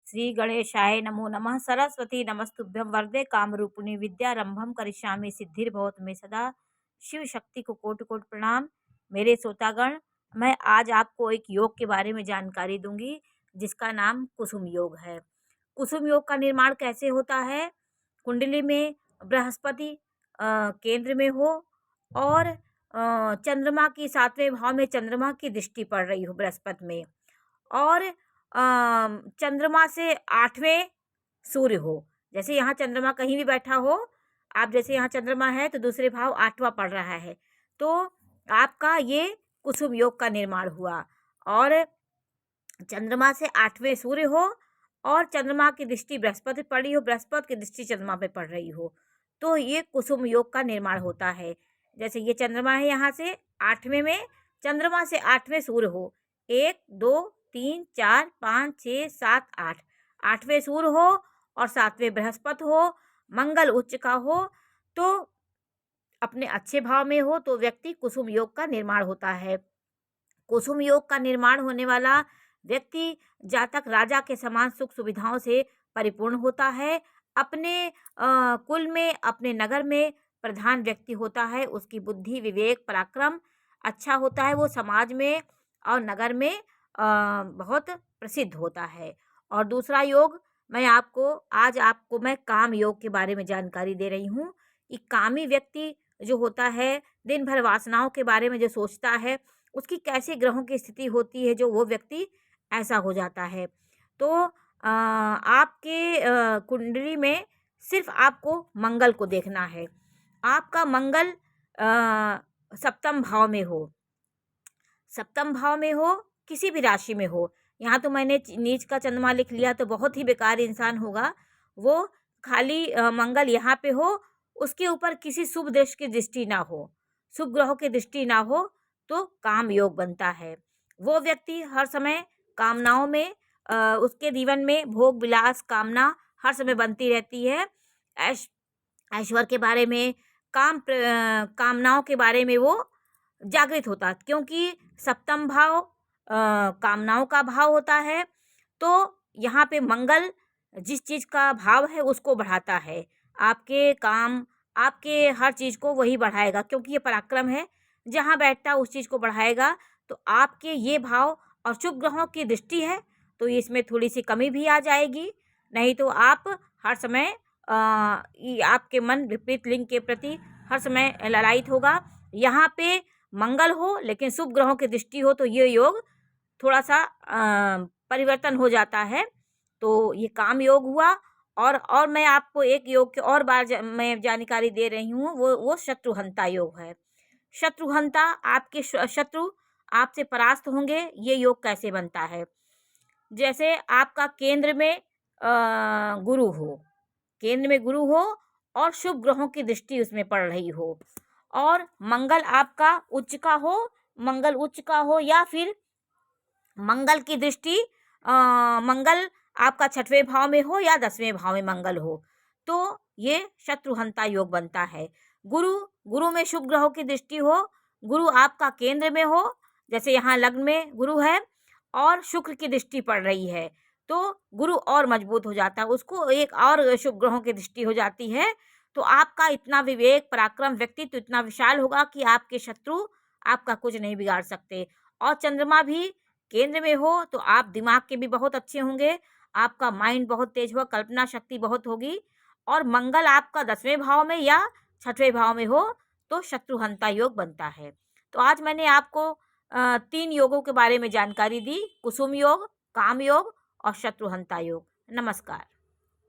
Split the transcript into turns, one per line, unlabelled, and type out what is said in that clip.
श्री गणेशाय नमो नमः। सरस्वती नमस्तुभ्यं वरदे कामरूपिणी विद्यारंभम करिष्यामि सिद्धिर्भवतु मे सदा। शिव शक्ति को कोटि कोटि प्रणाम। मेरे श्रोतागण, मैं आज आपको एक योग के बारे में जानकारी दूंगी जिसका नाम कुसुम योग है। कुसुम योग का निर्माण कैसे होता है? कुंडली में बृहस्पति केंद्र में हो और चंद्रमा की 7वें भाव में चंद्रमा की दृष्टि पड़ रही हो बृहस्पति में, और चंद्रमा से 8वें सूर्य हो। जैसे यहाँ चंद्रमा कहीं भी बैठा हो, आप जैसे यहाँ चंद्रमा है तो दूसरे भाव 8वां पड़ रहा है, तो आपका ये कुसुम योग का निर्माण हुआ। और चंद्रमा से 8वें सूर्य हो और चंद्रमा की दृष्टि बृहस्पति पड़ी हो, बृहस्पति की दृष्टि चंद्रमा पे पड़ रही हो, तो ये कुसुम योग का निर्माण होता है। जैसे ये चंद्रमा है, यहाँ से 8वें में चंद्रमा से 8वें सूर्य हो, 1 2 3 4 5 6 7 8, 8वें सूर्य हो और 7वें बृहस्पति हो, मंगल उच्च का हो, तो अपने अच्छे भाव में हो, तो व्यक्ति कुसुम योग का निर्माण होता है। कुसुम योग का निर्माण होने वाला व्यक्ति जातक राजा के समान सुख सुविधाओं से परिपूर्ण होता है। अपने कुल में, अपने नगर में प्रधान व्यक्ति होता है। उसकी बुद्धि, विवेक, पराक्रम अच्छा होता है। वो समाज में और नगर में बहुत प्रसिद्ध होता है। और दूसरा योग आज आपको मैं काम योग के बारे में जानकारी दे रही हूँ। कि कामी व्यक्ति जो होता है, दिन भर वासनाओं के बारे में जो सोचता है, उसकी कैसे ग्रहों की स्थिति होती है जो वो व्यक्ति ऐसा हो जाता है। तो आपके कुंडली में सिर्फ आपको मंगल को देखना है। आपका मंगल सप्तम भाव में हो, सप्तम भाव में हो, किसी भी राशि में हो। यहाँ तो मैंने नीच का चंद्रमा लिख लिया, तो बहुत ही बेकार इंसान होगा वो। खाली मंगल यहाँ पे हो, उसके ऊपर किसी शुभ देश की दृष्टि ना हो, शुभ ग्रहों की दृष्टि ना हो, तो काम योग बनता है। वो व्यक्ति हर समय कामनाओं में, उसके जीवन में भोग विलास कामना हर समय बनती रहती है। ऐश्वर्य के बारे में, कामनाओं के बारे में वो जागृत होता, क्योंकि सप्तम भाव कामनाओं का भाव होता है। तो यहाँ पे मंगल जिस चीज़ का भाव है उसको बढ़ाता है। आपके काम, आपके हर चीज़ को वही बढ़ाएगा, क्योंकि ये पराक्रम है, जहाँ बैठता उस चीज़ को बढ़ाएगा। तो आपके ये भाव और शुभ ग्रहों की दृष्टि है, तो इसमें थोड़ी सी कमी भी आ जाएगी। नहीं तो आप हर समय आपके मन विपरीत लिंग के प्रति हर समय ललायित होगा। यहाँ पे मंगल हो लेकिन शुभ ग्रहों की दृष्टि हो, तो ये योग थोड़ा सा परिवर्तन हो जाता है। तो ये काम योग हुआ। और मैं आपको एक योग के और बार मैं जानकारी दे रही हूँ, वो शत्रुहंता योग है। शत्रुहंता, आपके शत्रु आपसे परास्त होंगे। ये योग कैसे बनता है? जैसे आपका केंद्र में गुरु हो, केंद्र में गुरु हो और शुभ ग्रहों की दृष्टि उसमें पड़ रही हो, और मंगल आपका उच्च का हो, मंगल उच्च का हो, या फिर मंगल की दृष्टि मंगल आपका 6वें भाव में हो या 10वें भाव में मंगल हो, तो ये शत्रुहंता योग बनता है। गुरु में शुभ ग्रहों की दृष्टि हो, गुरु आपका केंद्र में हो, जैसे यहाँ लग्न में गुरु है और शुक्र की दृष्टि पड़ रही है, तो गुरु और मजबूत हो जाता है, उसको एक और शुभ ग्रहों की दृष्टि हो जाती है। तो आपका इतना विवेक, पराक्रम, व्यक्तित्व इतना विशाल होगा कि आपके शत्रु आपका कुछ नहीं बिगाड़ सकते। और चंद्रमा भी केंद्र में हो तो आप दिमाग के भी बहुत अच्छे होंगे, आपका माइंड बहुत तेज होगा, कल्पना शक्ति बहुत होगी। और मंगल आपका 10वें भाव में या 6वें भाव में हो तो शत्रुहंता योग बनता है। तो आज मैंने आपको 3 योगों के बारे में जानकारी दी: कुसुम योग, काम योग और शत्रुहंता योग। नमस्कार।